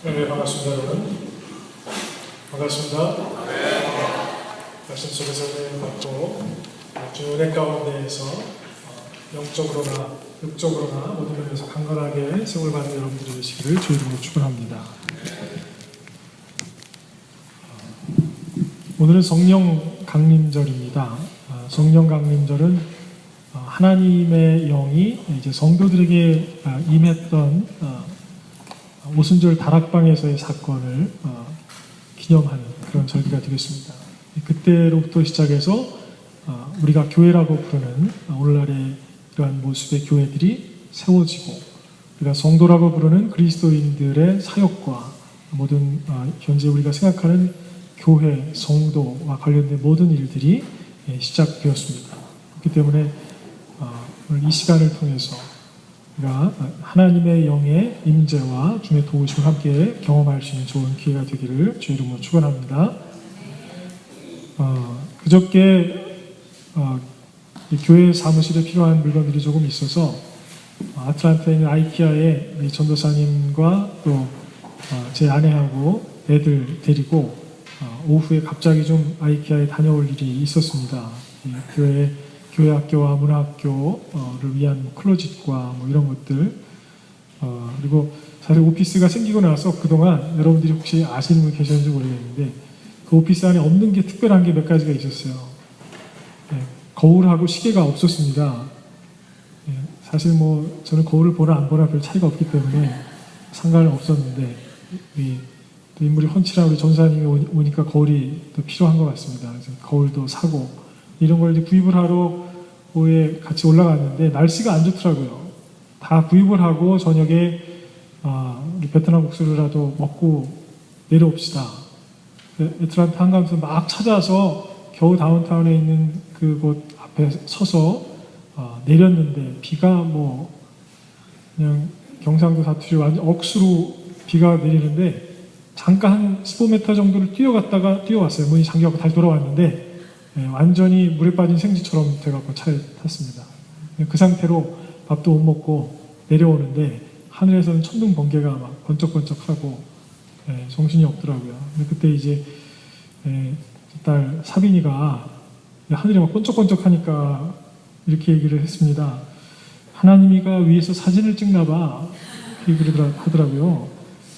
네, 반갑습니다, 여러분. 반갑습니다. 말씀 속에서 은혜를 받고 주의 은혜 가운데에서 영적으로나 육적으로나 모든 면에서 강건하게 세움을 받는 여러분들이 되시기를 주의 이름으로 축원합니다. 오늘은 성령 강림절입니다. 성령 강림절은 하나님의 영이 이제 성도들에게 임했던 오순절 다락방에서의 사건을 기념하는 그런 절기가 되겠습니다. 그때로부터 시작해서 우리가 교회라고 부르는 오늘날의 이러한 모습의 교회들이 세워지고, 우리가 성도라고 부르는 그리스도인들의 사역과 모든 현재 우리가 생각하는 교회, 성도와 관련된 모든 일들이 시작되었습니다. 그렇기 때문에 오늘 이 시간을 통해서 우리가 하나님의 영의 임재와 주의 도우심을 함께 경험할 수 있는 좋은 기회가 되기를 주의 이름으로 축원합니다. 그저께 교회 사무실에 필요한 물건들이 조금 있어서 아틀란타에 있는 아이키아에 우리 전도사님과 또 제 아내하고 애들 데리고 오후에 갑자기 좀 아이키아에 다녀올 일이 있었습니다. 교회 학교와 문화학교를 위한 클로짓과 뭐 이런 것들, 그리고 사실 오피스가 생기고 나서 그동안 여러분들이 혹시 아시는 분 계셨는지 모르겠는데 그 오피스 안에 없는 게 특별한 게 몇 가지가 있었어요. 거울하고 시계가 없었습니다. 사실 뭐 저는 거울을 보나 안 보나 별 차이가 없기 때문에 상관은 없었는데 또 인물이 훤칠한 우리 전사님이 오니까 거울이 또 필요한 것 같습니다. 그래서 거울도 사고 이런 걸 이제 구입을 하러 오후에 같이 올라갔는데 날씨가 안 좋더라고요. 다 구입을 하고 저녁에 우리 베트남 국수라도 먹고 내려옵시다. 애틀란타 한가운데서 막 찾아서 겨우 다운타운에 있는 그곳 앞에 서서 내렸는데 비가 뭐 그냥 경상도 사투리 완전 억수로 비가 내리는데 잠깐 한 15m 정도를 뛰어갔다가 뛰어왔어요. 문이 잠겨갖고 다시 돌아왔는데 완전히 물에 빠진 생쥐처럼 돼갖고 차에 탔습니다. 그 상태로 밥도 못 먹고 내려오는데 하늘에서는 천둥 번개가 막 번쩍번쩍하고 정신이 없더라고요. 근데 그때 이제 딸 사빈이가 하늘이 막 번쩍번쩍하니까 이렇게 얘기를 했습니다. 하나님이가 위에서 사진을 찍나 봐. 이렇게 하더라고요.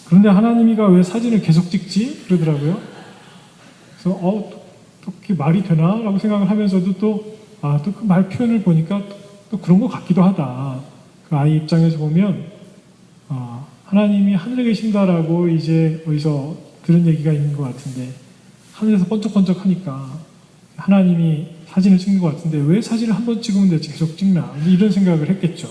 그런데 하나님이가 왜 사진을 계속 찍지? 그러더라고요. 그래서 또 그게 말이 되나? 라고 생각을 하면서도 또 그 말 표현을 보니까 또 그런 것 같기도 하다. 그 아이 입장에서 보면 하나님이 하늘에 계신다라고 이제 어디서 들은 얘기가 있는 것 같은데 하늘에서 번쩍번쩍 하니까 하나님이 사진을 찍는 것 같은데 왜 사진을 한 번 찍으면 되지 계속 찍나? 이런 생각을 했겠죠.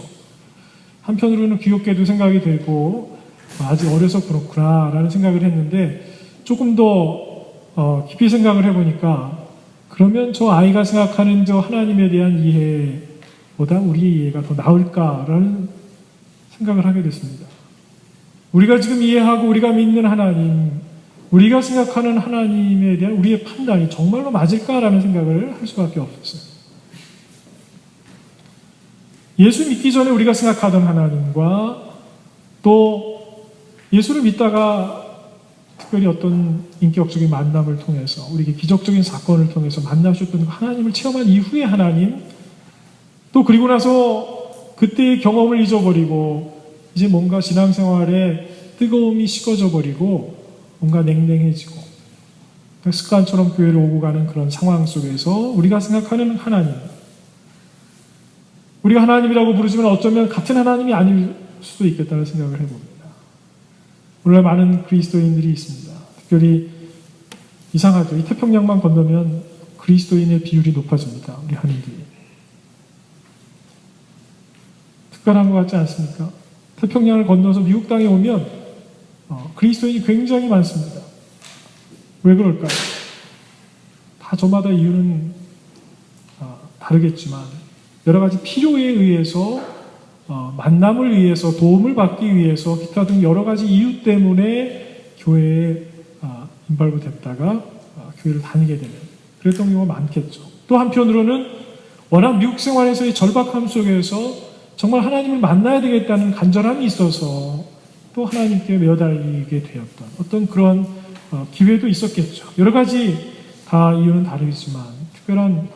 한편으로는 귀엽게도 생각이 되고 아직 어려서 그렇구나 라는 생각을 했는데 조금 더 깊이 생각을 해보니까 그러면 저 아이가 생각하는 저 하나님에 대한 이해보다 우리의 이해가 더 나을까라는 생각을 하게 됐습니다. 우리가 지금 이해하고 우리가 믿는 하나님, 우리가 생각하는 하나님에 대한 우리의 판단이 정말로 맞을까라는 생각을 할 수밖에 없었어요. 예수 믿기 전에 우리가 생각하던 하나님과 또 예수를 믿다가 특별히 어떤 인격적인 만남을 통해서 우리에게 기적적인 사건을 통해서 만나셨던 하나님을 체험한 이후의 하나님, 또 그리고 나서 그때의 경험을 잊어버리고 이제 뭔가 신앙생활에 뜨거움이 식어져 버리고 뭔가 냉랭해지고 습관처럼 교회를 오고 가는 그런 상황 속에서 우리가 생각하는 하나님, 우리가 하나님이라고 부르지만 어쩌면 같은 하나님이 아닐 수도 있겠다는 생각을 해봅니다. 오늘날 많은 그리스도인들이 있습니다. 특별히 이상하죠. 이 태평양만 건너면 그리스도인의 비율이 높아집니다. 우리 한인들이. 특별한 것 같지 않습니까? 태평양을 건너서 미국 땅에 오면 그리스도인이 굉장히 많습니다. 왜 그럴까요? 다 저마다 이유는 다르겠지만 여러 가지 필요에 의해서 만남을 위해서 도움을 받기 위해서 기타 등 여러 가지 이유 때문에 교회에 인발부됐다가 교회를 다니게 되는 그랬던 경우가 많겠죠. 또 한편으로는 워낙 미국 생활에서의 절박함 속에서 정말 하나님을 만나야 되겠다는 간절함이 있어서 또 하나님께 매어달리게 되었던 어떤 그런 기회도 있었겠죠. 여러 가지 다 이유는 다르겠지만 특별한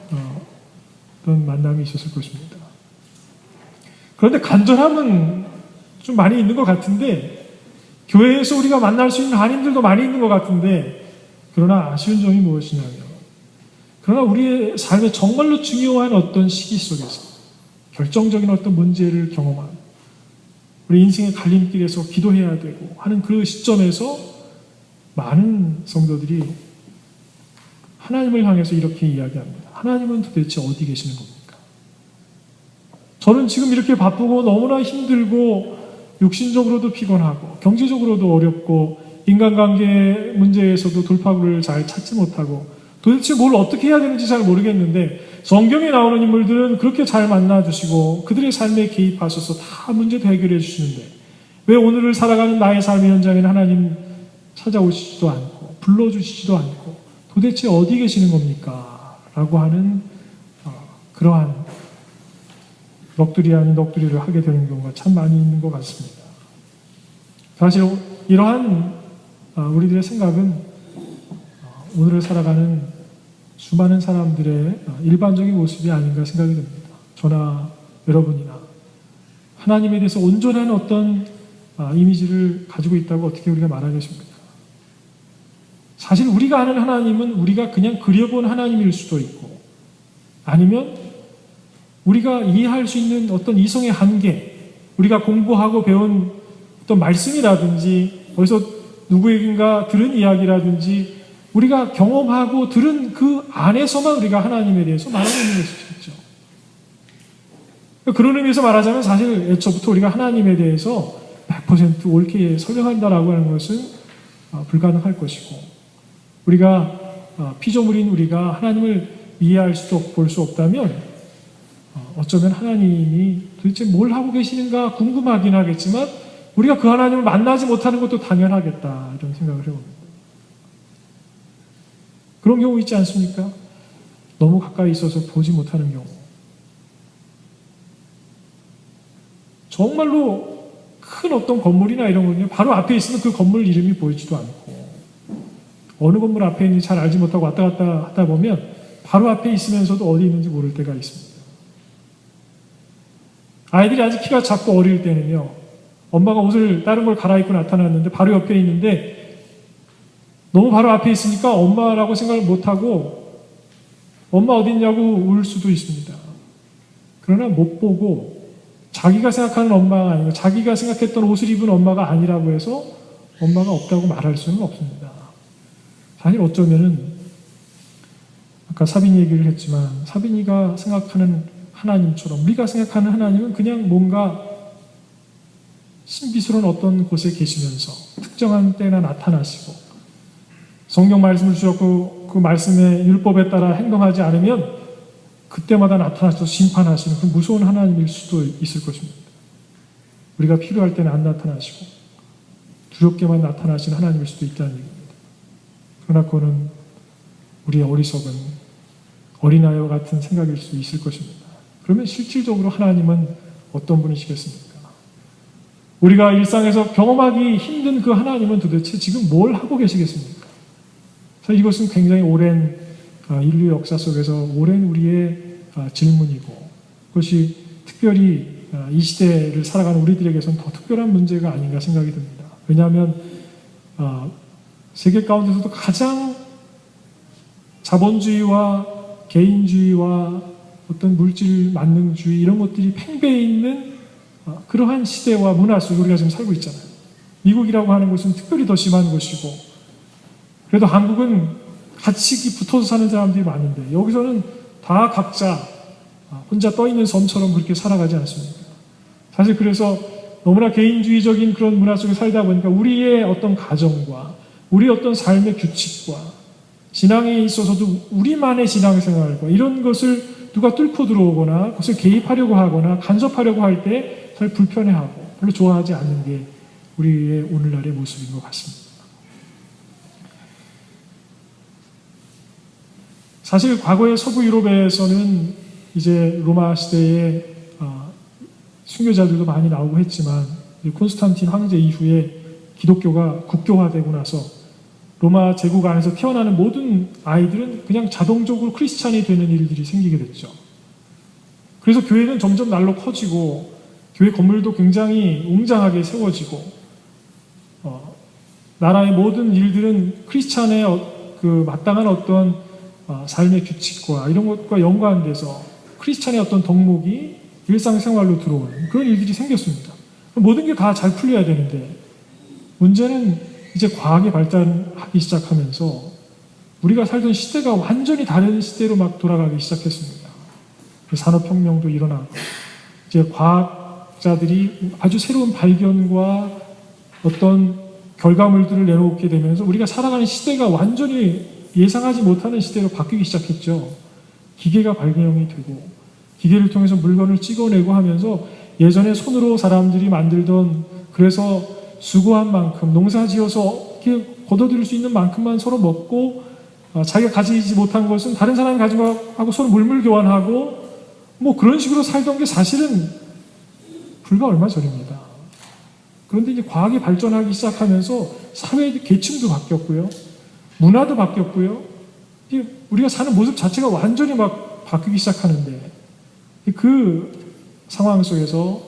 어떤 만남이 있었을 것입니다. 그런데 간절함은 좀 많이 있는 것 같은데, 교회에서 우리가 만날 수 있는 한인들도 많이 있는 것 같은데, 그러나 아쉬운 점이 무엇이냐면, 그러나 우리의 삶에 정말로 중요한 어떤 시기 속에서 결정적인 어떤 문제를 경험한, 우리 인생의 갈림길에서 기도해야 되고 하는 그 시점에서 많은 성도들이 하나님을 향해서 이렇게 이야기합니다. 하나님은 도대체 어디 계시는 겁니까? 저는 지금 이렇게 바쁘고 너무나 힘들고 육신적으로도 피곤하고 경제적으로도 어렵고 인간관계 문제에서도 돌파구를 잘 찾지 못하고 도대체 뭘 어떻게 해야 되는지 잘 모르겠는데, 성경에 나오는 인물들은 그렇게 잘 만나주시고 그들의 삶에 개입하셔서 다 문제도 해결해 주시는데 왜 오늘을 살아가는 나의 삶의 현장에는 하나님 찾아오시지도 않고 불러주시지도 않고 도대체 어디 계시는 겁니까? 라고 하는 그러한 넋두리 아닌 넋두리를 하게 되는 경우가 참 많이 있는 것 같습니다. 사실 이러한 우리들의 생각은 오늘을 살아가는 수많은 사람들의 일반적인 모습이 아닌가 생각이 듭니다. 저나 여러분이나 하나님에 대해서 온전한 어떤 이미지를 가지고 있다고 어떻게 우리가 말하겠습니까? 사실 우리가 아는 하나님은 우리가 그냥 그려본 하나님일 수도 있고, 아니면 우리가 이해할 수 있는 어떤 이성의 한계, 우리가 공부하고 배운 어떤 말씀이라든지 어디서 누구에겐가 들은 이야기라든지 우리가 경험하고 들은 그 안에서만 우리가 하나님에 대해서 말하고 있는 것일 수 있죠. 그런 의미에서 말하자면 사실 애초부터 우리가 하나님에 대해서 100% 옳게 설명한다라고 하는 것은 불가능할 것이고, 우리가 피조물인 우리가 하나님을 이해할 수도 볼 수 없다면 어쩌면 하나님이 도대체 뭘 하고 계시는가 궁금하긴 하겠지만 우리가 그 하나님을 만나지 못하는 것도 당연하겠다, 이런 생각을 해봅니다. 그런 경우 있지 않습니까? 너무 가까이 있어서 보지 못하는 경우. 정말로 큰 어떤 건물이나 이런 거는요, 바로 앞에 있으면 그 건물 이름이 보이지도 않고, 어느 건물 앞에 있는지 잘 알지 못하고 왔다 갔다 하다 보면 바로 앞에 있으면서도 어디 있는지 모를 때가 있습니다. 아이들이 아직 키가 작고 어릴 때는요, 엄마가 옷을 다른 걸 갈아입고 나타났는데 바로 옆에 있는데 너무 바로 앞에 있으니까 엄마라고 생각을 못하고 엄마 어디 있냐고 울 수도 있습니다. 그러나 못 보고 자기가 생각하는 엄마가 아니고 자기가 생각했던 옷을 입은 엄마가 아니라고 해서 엄마가 없다고 말할 수는 없습니다. 사실 어쩌면은 아까 사빈이 얘기를 했지만 사빈이가 생각하는 하나님처럼 우리가 생각하는 하나님은 그냥 뭔가 신비스러운 어떤 곳에 계시면서 특정한 때나 나타나시고 성경 말씀을 주셨고 그 말씀의 율법에 따라 행동하지 않으면 그때마다 나타나셔서 심판하시는 그 무서운 하나님일 수도 있을 것입니다. 우리가 필요할 때는 안 나타나시고 두렵게만 나타나시는 하나님일 수도 있다는 얘기입니다. 그러나 그거는 우리의 어리석은 어린아이와 같은 생각일 수 있을 것입니다. 그러면 실질적으로 하나님은 어떤 분이시겠습니까? 우리가 일상에서 경험하기 힘든 그 하나님은 도대체 지금 뭘 하고 계시겠습니까? 이것은 굉장히 오랜 인류 역사 속에서 오랜 우리의 질문이고, 그것이 특별히 이 시대를 살아가는 우리들에게서는 더 특별한 문제가 아닌가 생각이 듭니다. 왜냐하면 세계 가운데서도 가장 자본주의와 개인주의와 어떤 물질 만능주의 이런 것들이 팽배해 있는 그러한 시대와 문화 속에 우리가 지금 살고 있잖아요. 미국이라고 하는 곳은 특별히 더 심한 곳이고, 그래도 한국은 같이 붙어서 사는 사람들이 많은데 여기서는 다 각자 혼자 떠있는 섬처럼 그렇게 살아가지 않습니까? 사실 그래서 너무나 개인주의적인 그런 문화 속에 살다 보니까 우리의 어떤 가정과 우리의 어떤 삶의 규칙과 신앙에 있어서도 우리만의 신앙생활과 이런 것을 누가 뚫고 들어오거나 그것을 개입하려고 하거나 간섭하려고 할 때 잘 불편해하고 별로 좋아하지 않는 게 우리의 오늘날의 모습인 것 같습니다. 사실 과거의 서부 유럽에서는 이제 로마 시대에 순교자들도 많이 나오고 했지만 이 콘스탄틴 황제 이후에 기독교가 국교화되고 나서 로마 제국 안에서 태어나는 모든 아이들은 그냥 자동적으로 크리스찬이 되는 일들이 생기게 됐죠. 그래서 교회는 점점 날로 커지고 교회 건물도 굉장히 웅장하게 세워지고 나라의 모든 일들은 크리스찬의 그 마땅한 어떤 삶의 규칙과 이런 것과 연관돼서 크리스찬의 어떤 덕목이 일상생활로 들어오는 그런 일들이 생겼습니다. 모든 게 다 잘 풀려야 되는데 문제는 이제 과학이 발달하기 시작하면서 우리가 살던 시대가 완전히 다른 시대로 막 돌아가기 시작했습니다. 산업혁명도 일어나고 이제 과학자들이 아주 새로운 발견과 어떤 결과물들을 내놓게 되면서 우리가 살아가는 시대가 완전히 예상하지 못하는 시대로 바뀌기 시작했죠. 기계가 발명이 되고 기계를 통해서 물건을 찍어내고 하면서 예전에 손으로 사람들이 만들던 그래서 수고한 만큼 농사지어서 이렇게 거둬들일 수 있는 만큼만 서로 먹고 자기가 가지지 못한 것은 다른 사람이 가지고 하고 서로 물물 교환하고 뭐 그런 식으로 살던 게 사실은 불과 얼마 전입니다. 그런데 이제 과학이 발전하기 시작하면서 사회의 계층도 바뀌었고요. 문화도 바뀌었고요. 우리가 사는 모습 자체가 완전히 막 바뀌기 시작하는데 그 상황 속에서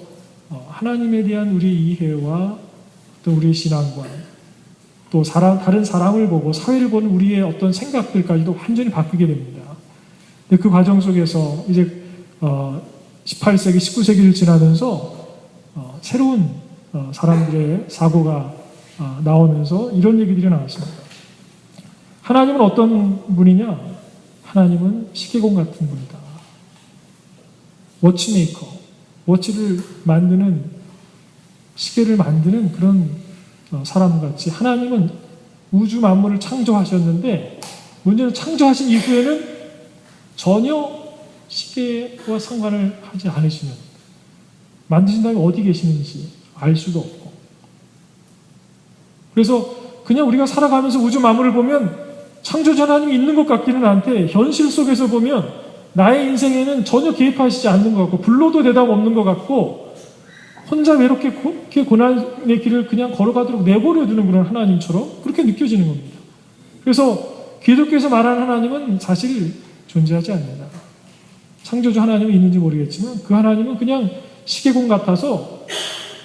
하나님에 대한 우리의 이해와 또 우리의 신앙관 또 다른 사람을 보고 사회를 보는 우리의 어떤 생각들까지도 완전히 바뀌게 됩니다. 근데 그 과정 속에서 이제 18세기, 19세기를 지나면서 새로운 사람들의 사고가 나오면서 이런 얘기들이 나왔습니다. 하나님은 어떤 분이냐? 하나님은 시계공 같은 분이다. 워치메이커, 워치를 만드는, 시계를 만드는 그런 사람같이 하나님은 우주 만물을 창조하셨는데 문제는 창조하신 이후에는 전혀 시계와 상관을 하지 않으시는, 만드신 다음에 어디 계시는지 알 수도 없고, 그래서 그냥 우리가 살아가면서 우주 만물을 보면 창조자 하나님이 있는 것 같기는 한데 현실 속에서 보면 나의 인생에는 전혀 개입하시지 않는 것 같고 불러도 대답 없는 것 같고 혼자 외롭게 고난의 길을 그냥 걸어가도록 내버려 두는 그런 하나님처럼 그렇게 느껴지는 겁니다. 그래서 기독교에서 말하는 하나님은 사실 존재하지 않는다. 창조주 하나님은 있는지 모르겠지만 그 하나님은 그냥 시계공 같아서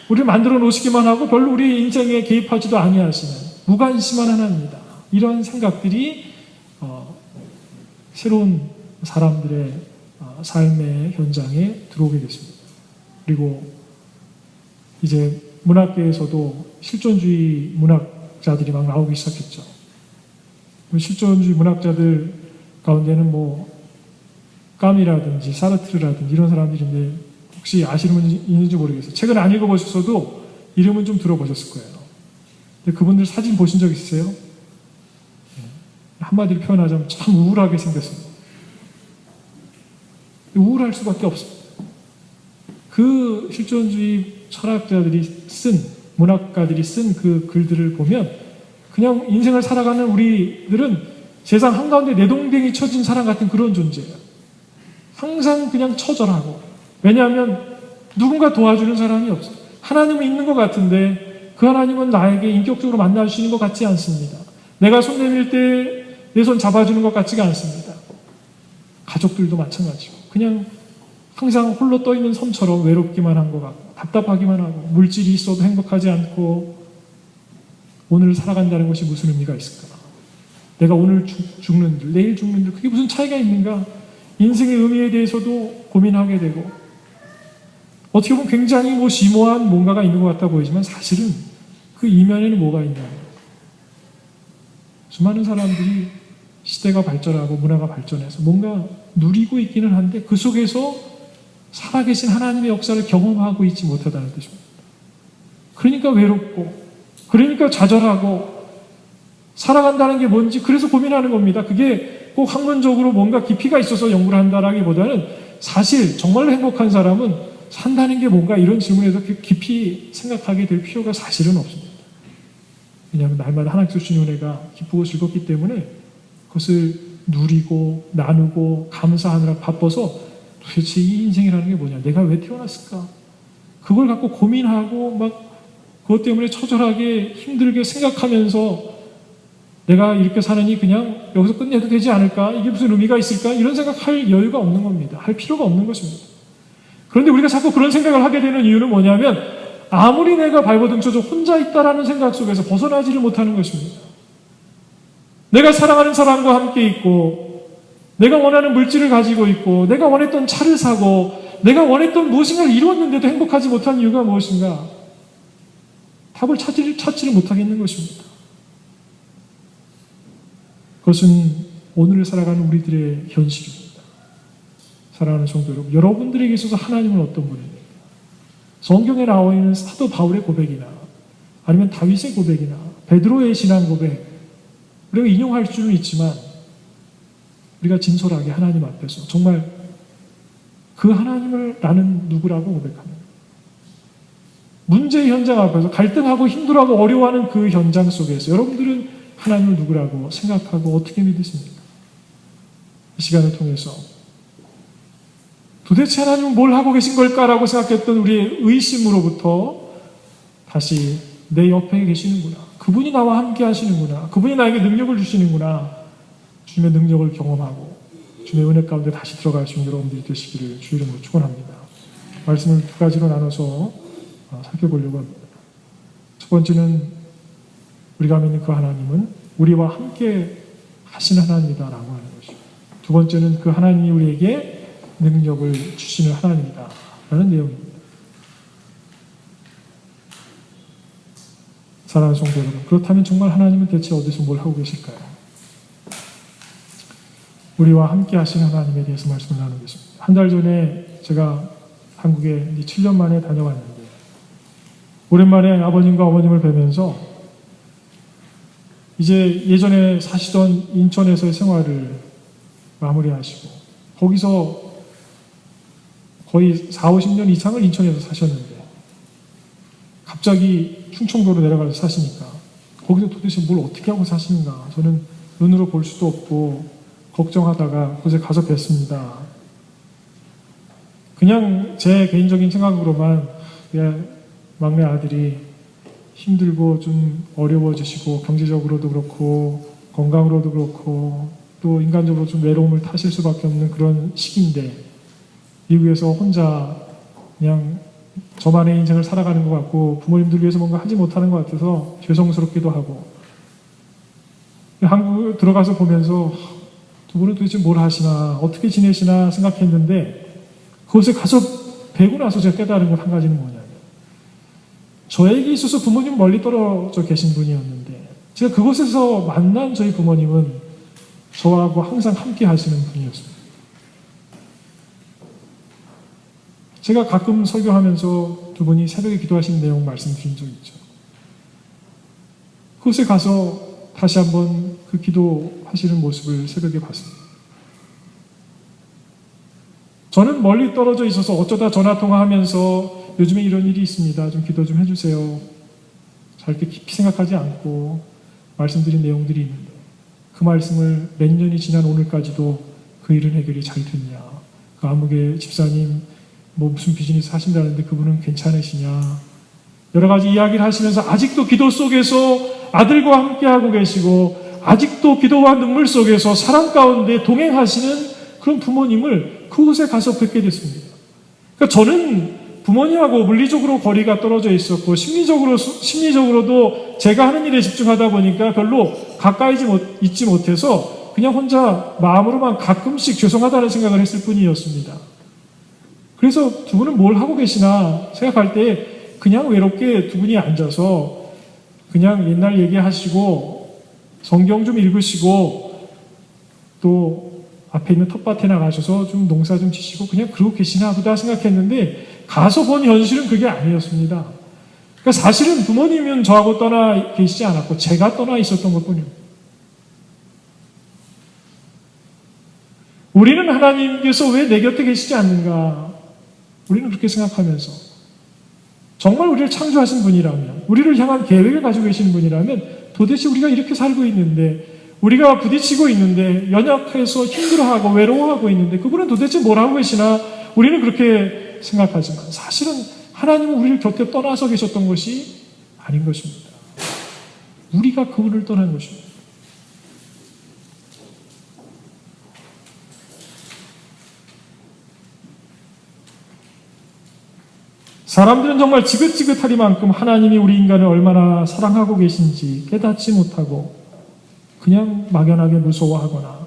우리를 만들어 놓으시기만 하고 별로 우리 인생에 개입하지도 아니하시는 무관심한 하나님이다. 이런 생각들이 새로운 사람들의 삶의 현장에 들어오게 됐습니다. 그리고 이제 문학계에서도 실존주의 문학자들이 막 나오기 시작했죠. 실존주의 문학자들 가운데는 뭐 까미라든지 사르트르라든지 이런 사람들인데 혹시 아시는 분 있는지 모르겠어요. 책은 안 읽어보셨어도 이름은 좀 들어보셨을 거예요. 근데 그분들 사진 보신 적 있으세요? 한마디로 표현하자면 참 우울하게 생겼습니다. 우울할 수밖에 없습니다. 그 실존주의 철학자들이 쓴, 문학가들이 쓴 그 글들을 보면 그냥 인생을 살아가는 우리들은 세상 한가운데 내동댕이 쳐진 사람 같은 그런 존재예요. 항상 그냥 처절하고, 왜냐하면 누군가 도와주는 사람이 없어요. 하나님은 있는 것 같은데 그 하나님은 나에게 인격적으로 만나주시는 것 같지 않습니다. 내가 손 내밀 때 내 손 잡아주는 것 같지가 않습니다. 가족들도 마찬가지고 그냥 항상 홀로 떠있는 섬처럼 외롭기만 한 것 같고 답답하기만 하고 물질이 있어도 행복하지 않고 오늘 살아간다는 것이 무슨 의미가 있을까? 내가 오늘 죽는들, 내일 죽는들 그게 무슨 차이가 있는가? 인생의 의미에 대해서도 고민하게 되고 어떻게 보면 굉장히 심오한 뭔가가 있는 것 같아 보이지만 사실은 그 이면에는 뭐가 있냐? 수많은 사람들이 시대가 발전하고 문화가 발전해서 뭔가 누리고 있기는 한데 그 속에서 살아계신 하나님의 역사를 경험하고 있지 못하다는 뜻입니다. 그러니까 외롭고 그러니까 좌절하고 살아간다는 게 뭔지 그래서 고민하는 겁니다. 그게 꼭 학문적으로 뭔가 깊이가 있어서 연구를 한다라기보다는 사실 정말로 행복한 사람은 산다는 게 뭔가 이런 질문에서 깊이 생각하게 될 필요가 사실은 없습니다. 왜냐하면 날마다 하나님께서 주신 은혜가 기쁘고 즐겁기 때문에 그것을 누리고 나누고 감사하느라 바빠서 도대체 이 인생이라는 게 뭐냐? 내가 왜 태어났을까? 그걸 갖고 고민하고 막 그것 때문에 처절하게 힘들게 생각하면서 내가 이렇게 사느니 그냥 여기서 끝내도 되지 않을까? 이게 무슨 의미가 있을까? 이런 생각할 여유가 없는 겁니다. 할 필요가 없는 것입니다. 그런데 우리가 자꾸 그런 생각을 하게 되는 이유는 뭐냐면 아무리 내가 발버둥쳐서 혼자 있다라는 생각 속에서 벗어나지를 못하는 것입니다. 내가 사랑하는 사람과 함께 있고 내가 원하는 물질을 가지고 있고 내가 원했던 차를 사고 내가 원했던 무엇인가를 이루었는데도 행복하지 못한 이유가 무엇인가? 답을 찾지를 못하겠는 것입니다. 그것은 오늘을 살아가는 우리들의 현실입니다. 사랑하는 성도 여러분, 여러분들에게 있어서 하나님은 어떤 분입니까? 성경에 나와 있는 사도 바울의 고백이나 아니면 다윗의 고백이나 베드로의 신앙 고백 우리가 인용할 수는 있지만 우리가 진솔하게 하나님 앞에서 정말 그 하나님을 나는 누구라고 고백합니다. 문제의 현장 앞에서 갈등하고 힘들어하고 어려워하는 그 현장 속에서 여러분들은 하나님을 누구라고 생각하고 어떻게 믿으십니까? 이 시간을 통해서 도대체 하나님은 뭘 하고 계신 걸까라고 생각했던 우리의 의심으로부터 다시 내 옆에 계시는구나. 그분이 나와 함께 하시는구나. 그분이 나에게 능력을 주시는구나. 주님의 능력을 경험하고 주님의 은혜 가운데 다시 들어갈 수 있는 여러분들이 되시기를 주 이름으로 축원합니다. 말씀을 두 가지로 나눠서 살펴보려고 합니다. 첫 번째는 우리가 믿는 그 하나님은 우리와 함께 하시는 하나님이다라고 하는 것이고, 두 번째는 그 하나님이 우리에게 능력을 주시는 하나님이다 라는 내용입니다. 사랑하는 성도 여러분, 그렇다면 정말 하나님은 대체 어디서 뭘 하고 계실까요? 우리와 함께 하시는 하나님에 대해서 말씀을 나누겠습니다. 한 달 전에 제가 한국에 7년 만에 다녀왔는데 오랜만에 아버님과 어머님을 뵈면서 이제 예전에 사시던 인천에서의 생활을 마무리하시고 거기서 거의 4, 50년 이상을 인천에서 사셨는데 갑자기 충청도로 내려가서 사시니까 거기서 도대체 뭘 어떻게 하고 사시는가 저는 눈으로 볼 수도 없고 걱정하다가 그곳에 가서 뵀습니다. 그냥 제 개인적인 생각으로만 막내 아들이 힘들고 좀 어려워지시고 경제적으로도 그렇고 건강으로도 그렇고 또 인간적으로 좀 외로움을 타실 수밖에 없는 그런 시기인데 미국에서 혼자 그냥 저만의 인생을 살아가는 것 같고 부모님들 위해서 뭔가 하지 못하는 것 같아서 죄송스럽기도 하고 한국 들어가서 보면서 두 분은 도대체 뭘 하시나 어떻게 지내시나 생각했는데 그곳에 가서 뵈고 나서 제가 깨달은 건 한 가지는 뭐냐면 저에게 있어서 부모님 멀리 떨어져 계신 분이었는데 제가 그곳에서 만난 저희 부모님은 저하고 항상 함께 하시는 분이었습니다. 제가 가끔 설교하면서 두 분이 새벽에 기도하시는 내용 말씀드린 적 있죠. 그곳에 가서 다시 한번 그 기도하시는 모습을 새벽에 봤습니다. 저는 멀리 떨어져 있어서 어쩌다 전화통화하면서 요즘에 이런 일이 있습니다. 좀 기도 좀 해주세요. 잘 이렇게 깊이 생각하지 않고 말씀드린 내용들이 있는데 그 말씀을 몇 년이 지난 오늘까지도 그 일은 해결이 잘 됐냐. 그 아무개 집사님 뭐 무슨 비즈니스 하신다는데 그분은 괜찮으시냐. 여러 가지 이야기를 하시면서 아직도 기도 속에서 아들과 함께하고 계시고 아직도 기도와 눈물 속에서 사랑 가운데 동행하시는 그런 부모님을 그곳에 가서 뵙게 됐습니다. 그러니까 저는 부모님하고 물리적으로 거리가 떨어져 있었고 심리적으로도 제가 하는 일에 집중하다 보니까 별로 가까이 있지 못해서 그냥 혼자 마음으로만 가끔씩 죄송하다는 생각을 했을 뿐이었습니다. 그래서 두 분은 뭘 하고 계시나 생각할 때 그냥 외롭게 두 분이 앉아서 그냥 옛날 얘기하시고 성경 좀 읽으시고 또 앞에 있는 텃밭에 나가셔서 좀 농사 좀 지시고 그냥 그러고 계시나 보다 생각했는데 가서 본 현실은 그게 아니었습니다. 그러니까 사실은 부모님은 저하고 떠나 계시지 않았고 제가 떠나 있었던 것뿐입니다. 우리는 하나님께서 왜 내 곁에 계시지 않는가? 우리는 그렇게 생각하면서 정말 우리를 창조하신 분이라면 우리를 향한 계획을 가지고 계신 분이라면 도대체 우리가 이렇게 살고 있는데 우리가 부딪히고 있는데 연약해서 힘들어하고 외로워하고 있는데 그분은 도대체 뭘 하고 계시나 우리는 그렇게 생각하지만 사실은 하나님은 우리를 곁에 떠나서 계셨던 것이 아닌 것입니다. 우리가 그분을 떠난 것입니다. 사람들은 정말 지긋지긋하리만큼 하나님이 우리 인간을 얼마나 사랑하고 계신지 깨닫지 못하고 그냥 막연하게 무서워하거나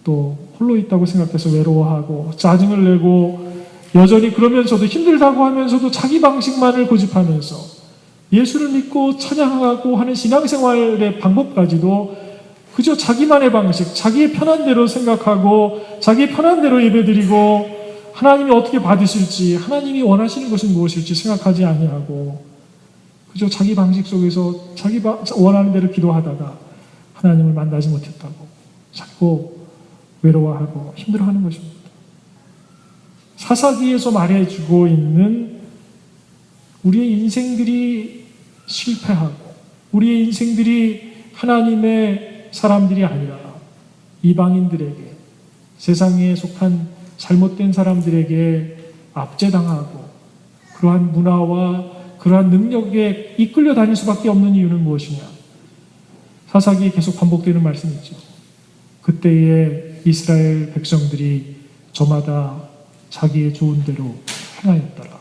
또 홀로 있다고 생각해서 외로워하고 짜증을 내고 여전히 그러면서도 힘들다고 하면서도 자기 방식만을 고집하면서 예수를 믿고 찬양하고 하는 신앙생활의 방법까지도 그저 자기만의 방식, 자기의 편한 대로 생각하고 자기의 편한 대로 예배드리고 하나님이 어떻게 받으실지, 하나님이 원하시는 것은 무엇일지 생각하지 아니하고 그저 자기 방식 속에서 자기 원하는 대로 기도하다가 하나님을 만나지 못했다고 자꾸 외로워하고 힘들어하는 것입니다. 사사기에서 말해주고 있는 우리의 인생들이 실패하고 우리의 인생들이 하나님의 사람들이 아니라 이방인들에게, 세상에 속한 잘못된 사람들에게 압제당하고 그러한 문화와 그러한 능력에 이끌려 다닐 수밖에 없는 이유는 무엇이냐? 사사기에 계속 반복되는 말씀이죠. 그때의 이스라엘 백성들이 저마다 자기의 좋은 대로 행하였더라.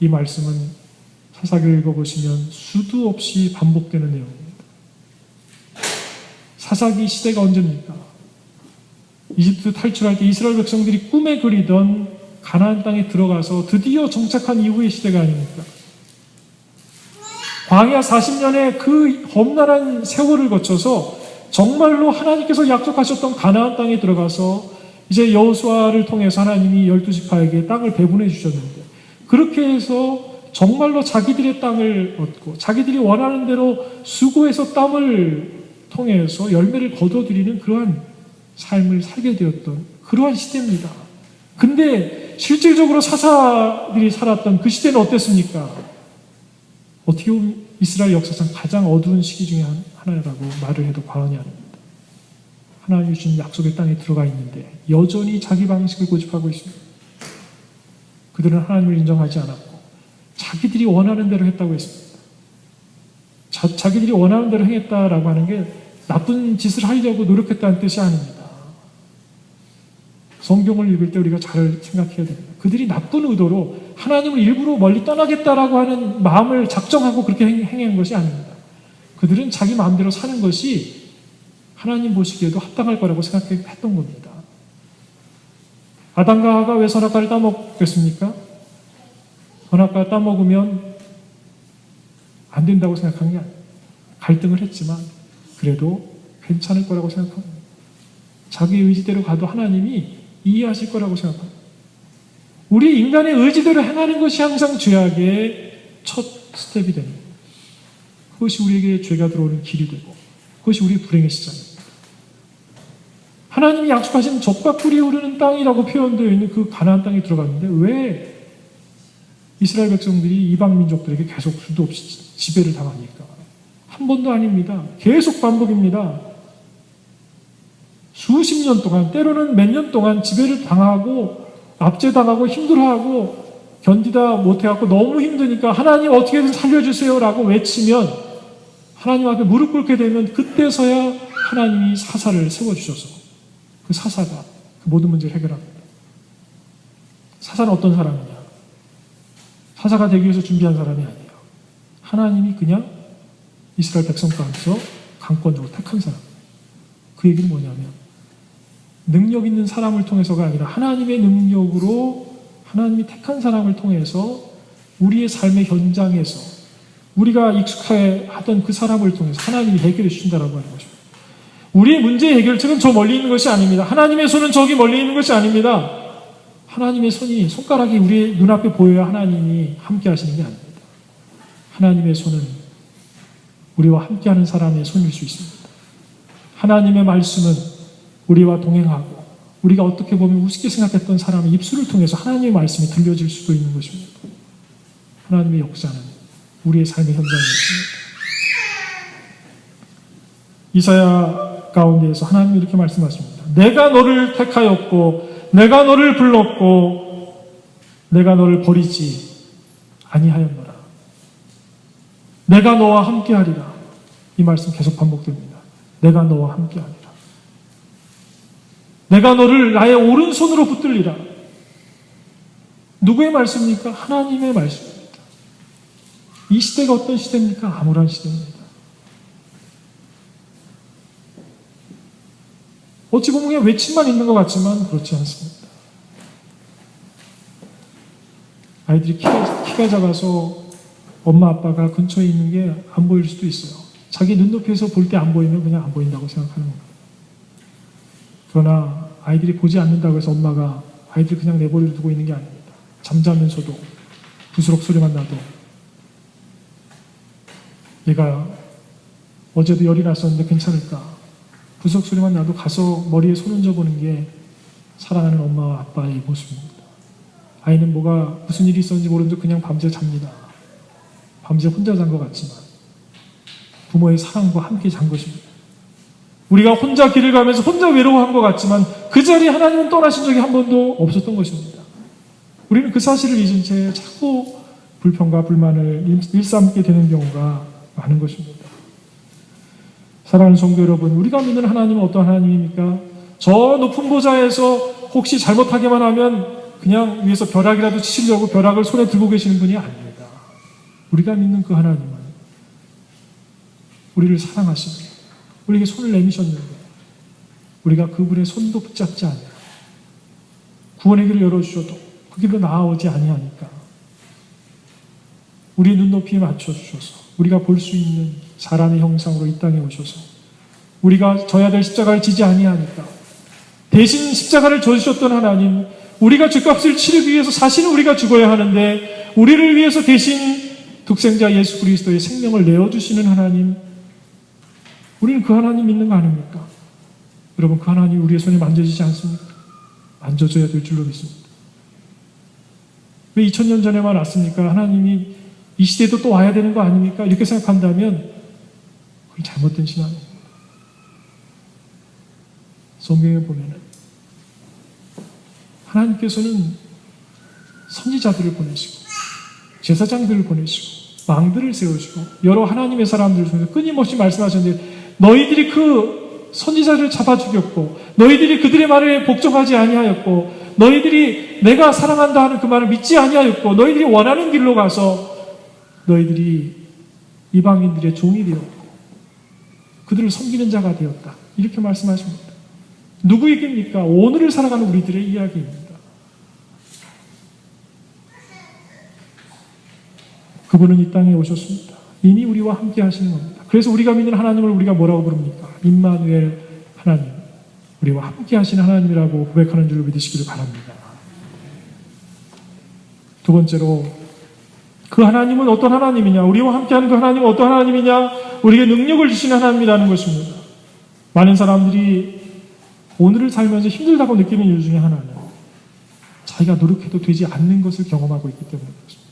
이 말씀은 사사기를 읽어보시면 수도 없이 반복되는 내용입니다. 사사기 시대가 언제입니까? 이집트 탈출할 때 이스라엘 백성들이 꿈에 그리던 가나안 땅에 들어가서 드디어 정착한 이후의 시대가 아닙니까? 광야 40년의 그 험난한 세월을 거쳐서 정말로 하나님께서 약속하셨던 가나안 땅에 들어가서 이제 여호수아를 통해서 하나님이 12지파에게 땅을 배분해 주셨는데 그렇게 해서 정말로 자기들의 땅을 얻고 자기들이 원하는 대로 수고해서 땀을 통해서 열매를 거둬들이는 그러한 삶을 살게 되었던 그러한 시대입니다. 근데 실질적으로 사사들이 살았던 그 시대는 어땠습니까? 어떻게 보면 이스라엘 역사상 가장 어두운 시기 중에 하나라고 말을 해도 과언이 아닙니다. 하나님이 주신 약속의 땅에 들어가 있는데 여전히 자기 방식을 고집하고 있습니다. 그들은 하나님을 인정하지 않았고 자기들이 원하는 대로 했다고 했습니다. 자기들이 원하는 대로 행했다라고 하는 게 나쁜 짓을 하려고 노력했다는 뜻이 아닙니다. 성경을 읽을 때 우리가 잘 생각해야 됩니다. 그들이 나쁜 의도로 하나님을 일부러 멀리 떠나겠다라고 하는 마음을 작정하고 그렇게 행한 것이 아닙니다. 그들은 자기 마음대로 사는 것이 하나님 보시기에도 합당할 거라고 생각했던 겁니다. 아담과 하와가 왜 선악과를 따먹겠습니까? 선악과 따먹으면 안 된다고 생각한 게 아니에요. 갈등을 했지만 그래도 괜찮을 거라고 생각합니다. 자기 의지대로 가도 하나님이 이해하실 거라고 생각합니다. 우리 인간의 의지대로 행하는 것이 항상 죄악의 첫 스텝이 되는 거예요. 그것이 우리에게 죄가 들어오는 길이 되고 그것이 우리의 불행의 시작입니다. 하나님이 약속하신 젖과 꿀이 흐르는 땅이라고 표현되어 있는 그 가나안 땅에 들어갔는데 왜 이스라엘 백성들이 이방 민족들에게 계속 수도 없이 지배를 당합니까? 한 번도 아닙니다. 계속 반복입니다. 수십 년 동안, 때로는 몇 년 동안 지배를 당하고 압제당하고 힘들어하고 견디다 못해갖고 너무 힘드니까 하나님 어떻게든 살려주세요라고 외치면 하나님 앞에 무릎 꿇게 되면 그때서야 하나님이 사사를 세워주셔서 그 사사가 그 모든 문제를 해결합니다. 사사는 어떤 사람이냐? 사사가 되기 위해서 준비한 사람이 아니에요. 하나님이 그냥 이스라엘 백성 가운데서 강권적으로 택한 사람. 그 얘기는 뭐냐면 능력 있는 사람을 통해서가 아니라 하나님의 능력으로 하나님이 택한 사람을 통해서 우리의 삶의 현장에서 우리가 익숙해하던 그 사람을 통해서 하나님이 해결해 주신다라고 하는 것입니다. 우리의 문제 해결책은 저 멀리 있는 것이 아닙니다. 하나님의 손은 저기 멀리 있는 것이 아닙니다. 하나님의 손가락이 우리의 눈앞에 보여야 하나님이 함께 하시는 게 아닙니다. 하나님의 손은 우리와 함께하는 사람의 손일 수 있습니다. 하나님의 말씀은 우리와 동행하고 우리가 어떻게 보면 우습게 생각했던 사람의 입술을 통해서 하나님의 말씀이 들려질 수도 있는 것입니다. 하나님의 역사는 우리의 삶의 현장에 있습니다. 이사야 가운데에서 하나님이 이렇게 말씀하십니다. 내가 너를 택하였고 내가 너를 불렀고 내가 너를 버리지 아니하였노라. 내가 너와 함께하리라. 이 말씀 계속 반복됩니다. 내가 너와 함께하리라. 내가 너를 나의 오른손으로 붙들리라. 누구의 말씀입니까? 하나님의 말씀입니다. 이 시대가 어떤 시대입니까? 암울한 시대입니다. 어찌 보면 그냥 외침만 있는 것 같지만 그렇지 않습니다. 아이들이 키가 작아서 엄마 아빠가 근처에 있는 게 안 보일 수도 있어요. 자기 눈높이에서 볼 때 안 보이면 그냥 안 보인다고 생각하는 거예요. 그러나 아이들이 보지 않는다고 해서 엄마가 아이들 그냥 내버려 두고 있는 게 아닙니다. 잠자면서도 부스럭 소리만 나도 얘가 어제도 열이 났었는데 괜찮을까? 부스럭 소리만 나도 가서 머리에 손 얹어보는 게 사랑하는 엄마와 아빠의 모습입니다. 아이는 무슨 일이 있었는지 모르는데 그냥 밤새 잡니다. 밤새 혼자 잔 것 같지만 부모의 사랑과 함께 잔 것입니다. 우리가 혼자 길을 가면서 혼자 외로워한 것 같지만 그 자리에 하나님은 떠나신 적이 한 번도 없었던 것입니다. 우리는 그 사실을 잊은 채 자꾸 불평과 불만을 일삼게 되는 경우가 많은 것입니다. 사랑하는 성도 여러분, 우리가 믿는 하나님은 어떤 하나님입니까? 저 높은 보좌에서 혹시 잘못하기만 하면 그냥 위에서 벼락이라도 치시려고 벼락을 손에 들고 계시는 분이 아닙니다. 우리가 믿는 그 하나님은 우리를 사랑하시는, 우리에게 손을 내미셨는데 우리가 그분의 손도 붙잡지 않아 구원의 길을 열어주셔도 그 길로 나아오지 아니하니까 우리의 눈높이에 맞춰주셔서 우리가 볼 수 있는 사람의 형상으로 이 땅에 오셔서 우리가 져야 될 십자가를 지지 아니하니까 대신 십자가를 져주셨던 하나님, 우리가 죄값을 치르기 위해서 사실은 우리가 죽어야 하는데 우리를 위해서 대신 독생자 예수 그리스도의 생명을 내어주시는 하나님, 우리는 그 하나님 믿는 거 아닙니까? 여러분, 그 하나님 우리의 손에 만져지지 않습니까? 만져줘야 될 줄로 믿습니다. 왜 2000년 전에만 왔습니까? 하나님이 이 시대에도 또 와야 되는 거 아닙니까? 이렇게 생각한다면 그건 잘못된 신앙입니다. 성경에 보면은 하나님께서는 선지자들을 보내시고 제사장들을 보내시고 왕들을 세우시고 여러 하나님의 사람들을 통해서 끊임없이 말씀하셨는데 너희들이 그 선지자들을 잡아 죽였고 너희들이 그들의 말에 복종하지 아니하였고 너희들이 내가 사랑한다 하는 그 말을 믿지 아니하였고 너희들이 원하는 길로 가서 너희들이 이방인들의 종이 되었고 그들을 섬기는 자가 되었다. 이렇게 말씀하십니다. 누구 얘기입니까? 오늘을 살아가는 우리들의 이야기입니다. 그분은 이 땅에 오셨습니다. 이미 우리와 함께 하시는 겁니다. 그래서 우리가 믿는 하나님을 우리가 뭐라고 부릅니까? 임마누엘 하나님, 우리와 함께 하시는 하나님이라고 고백하는 줄 믿으시기를 바랍니다. 두 번째로, 그 하나님은 어떤 하나님이냐? 우리와 함께하는 그 하나님은 어떤 하나님이냐? 우리에게 능력을 주시는 하나님이라는 것입니다. 많은 사람들이 오늘을 살면서 힘들다고 느끼는 이유 중에 하나는 자기가 노력해도 되지 않는 것을 경험하고 있기 때문에 그렇습니다.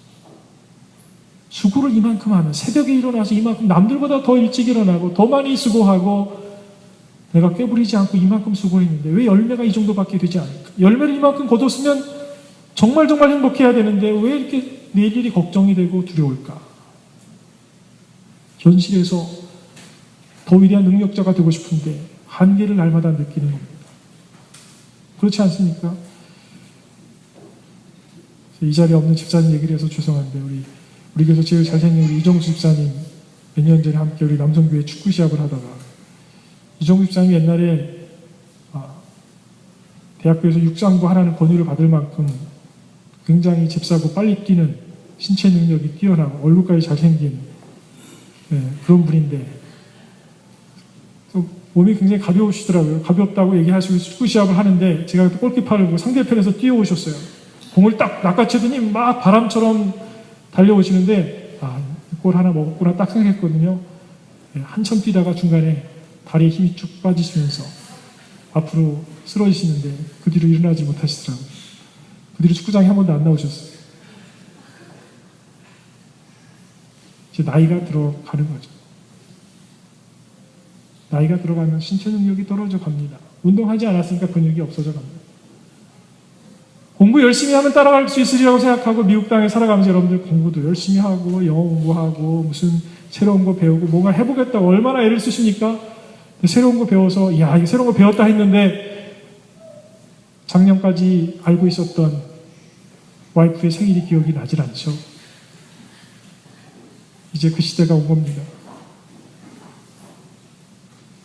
수고를 이만큼 하면 새벽에 일어나서 이만큼 남들보다 더 일찍 일어나고 더 많이 수고하고 내가 꾀부리지 않고 이만큼 수고했는데 왜 열매가 이 정도밖에 되지 않을까? 열매를 이만큼 거뒀으면 정말 행복해야 되는데 왜 이렇게 내일 일이 걱정이 되고 두려울까? 현실에서 더 위대한 능력자가 되고 싶은데 한계를 날마다 느끼는 겁니다. 그렇지 않습니까? 이 자리에 없는 집사님 얘기를 해서 죄송한데 우리 교회에서 제일 잘생긴 우리 이정수 집사님 몇 년 전에 함께 우리 남성교회 축구 시합을 하다가 이정수 집사님이 옛날에 대학교에서 육상부 하라는 권유를 받을 만큼 굉장히 잽싸고 빨리 뛰는 신체 능력이 뛰어나고 얼굴까지 잘생긴 그런 분인데 몸이 굉장히 가벼우시더라고요. 가볍다고 얘기하시고 축구 시합을 하는데 제가 그때 골키퍼를 보고 상대편에서 뛰어오셨어요. 공을 딱 낚아채더니 막 바람처럼 달려오시는데 골 하나 먹었구나 딱 생각했거든요. 한참 뛰다가 중간에 다리에 힘이 쭉 빠지시면서 앞으로 쓰러지시는데 그 뒤로 일어나지 못하시더라고요. 그 뒤로 축구장에 한 번도 안 나오셨어요. 이제 나이가 들어가는 거죠. 나이가 들어가면 신체 능력이 떨어져 갑니다. 운동하지 않았으니까 근육이 없어져 갑니다. 공부 열심히 하면 따라갈 수 있으리라고 생각하고 미국 땅에 살아가면서 여러분들 공부도 열심히 하고 영어 공부하고 무슨 새로운 거 배우고 뭔가 해보겠다고 얼마나 애를 쓰십니까? 새로운 거 배워서 야, 이거 새로운 거 배웠다 했는데 작년까지 알고 있었던 와이프의 생일이 기억이 나질 않죠. 이제 그 시대가 온 겁니다.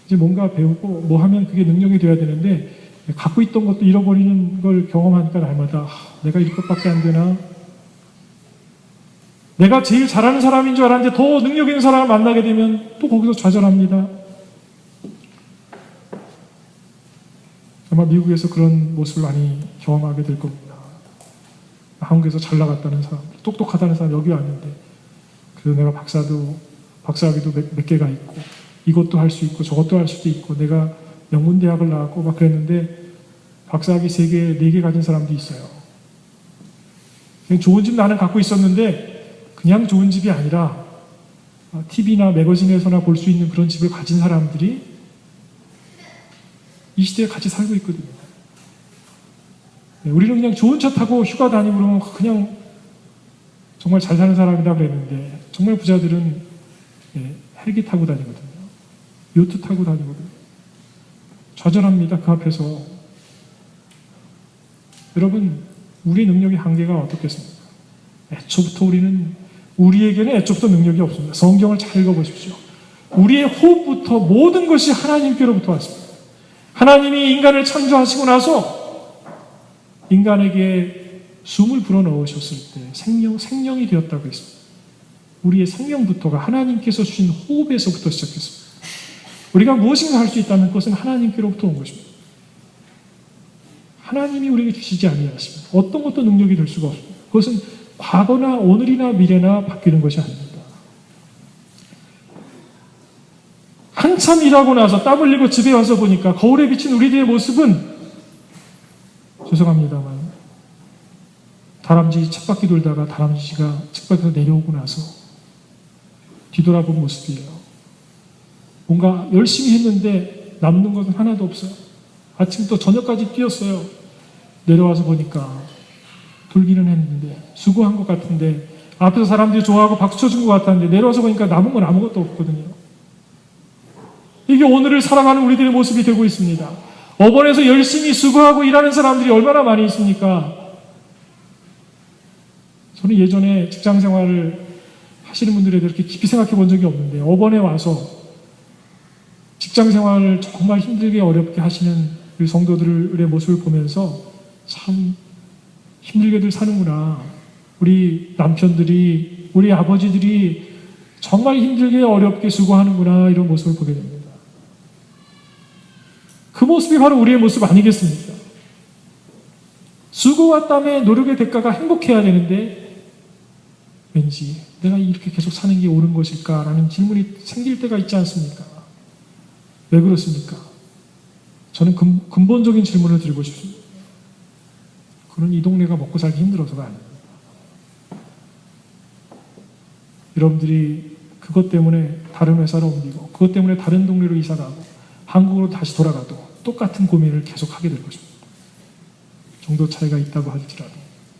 이제 뭔가 배우고 뭐 하면 그게 능력이 돼야 되는데 갖고 있던 것도 잃어버리는 걸 경험하니까 날마다 내가 이것밖에 안 되나? 내가 제일 잘하는 사람인 줄 알았는데 더 능력 있는 사람을 만나게 되면 또 거기서 좌절합니다. 아마 미국에서 그런 모습을 많이 경험하게 될 겁니다. 한국에서 잘 나갔다는 사람, 똑똑하다는 사람 여기 왔는데 그래서 내가 박사학위도 몇 개가 있고 이것도 할 수 있고 저것도 할 수도 있고 내가 명문대학을 나왔고 막 그랬는데 박사학위 3개, 4개 가진 사람도 있어요. 그냥 좋은 집 나는 갖고 있었는데 그냥 좋은 집이 아니라 TV나 매거진에서나 볼 수 있는 그런 집을 가진 사람들이 이 시대에 같이 살고 있거든요. 우리는 그냥 좋은 차 타고 휴가 다니고 그러면 그냥 정말 잘 사는 사람이라 그랬는데 정말 부자들은 헬기 타고 다니거든요. 요트 타고 다니거든요. 좌절합니다. 그 앞에서. 여러분, 우리 능력의 한계가 어떻겠습니까? 애초부터 우리에게는 애초부터 능력이 없습니다. 성경을 잘 읽어보십시오. 우리의 호흡부터 모든 것이 하나님께로부터 왔습니다. 하나님이 인간을 창조하시고 나서 인간에게 숨을 불어넣으셨을 때 생명이 되었다고 했습니다. 우리의 생명부터가 하나님께서 주신 호흡에서부터 시작했습니다. 우리가 무엇인가 할 수 있다면 그것은 하나님께로부터 온 것입니다. 하나님이 우리에게 주시지 아니하십니다. 어떤 것도 능력이 될 수가 없습니다. 그것은 과거나 오늘이나 미래나 바뀌는 것이 아닙니다. 한참 일하고 나서 땀 흘리고 집에 와서 보니까 거울에 비친 우리들의 모습은 죄송합니다만 다람쥐 쳇바퀴 돌다가 다람쥐가 쳇바퀴에서 내려오고 나서 뒤돌아본 모습이에요. 뭔가 열심히 했는데 남는 것은 하나도 없어요. 아침부터 저녁까지 뛰었어요. 내려와서 보니까 돌기는 했는데 수고한 것 같은데 앞에서 사람들이 좋아하고 박수 쳐준 것 같았는데 내려와서 보니까 남은 건 아무것도 없거든요. 이게 오늘을 살아가는 우리들의 모습이 되고 있습니다. 업원에서 열심히 수고하고 일하는 사람들이 얼마나 많이 있습니까? 저는 예전에 직장 생활을 하시는 분들에 대해 이렇게 깊이 생각해 본 적이 없는데 업원에 와서 직장 생활을 정말 힘들게 어렵게 하시는 우리 성도들의 모습을 보면서 참 힘들게들 사는구나. 우리 남편들이, 우리 아버지들이 정말 힘들게 어렵게 수고하는구나. 이런 모습을 보게 됩니다. 그 모습이 바로 우리의 모습 아니겠습니까? 수고와 땀의 노력의 대가가 행복해야 되는데 왠지 내가 이렇게 계속 사는 게 옳은 것일까라는 질문이 생길 때가 있지 않습니까? 왜 그렇습니까? 저는 근본적인 질문을 드리고 싶습니다. 그건 이 동네가 먹고 살기 힘들어서가 아닙니다. 여러분들이 그것 때문에 다른 회사로 옮기고 그것 때문에 다른 동네로 이사가고 한국으로 다시 돌아가도 똑같은 고민을 계속하게 될 것입니다. 정도 차이가 있다고 할지라도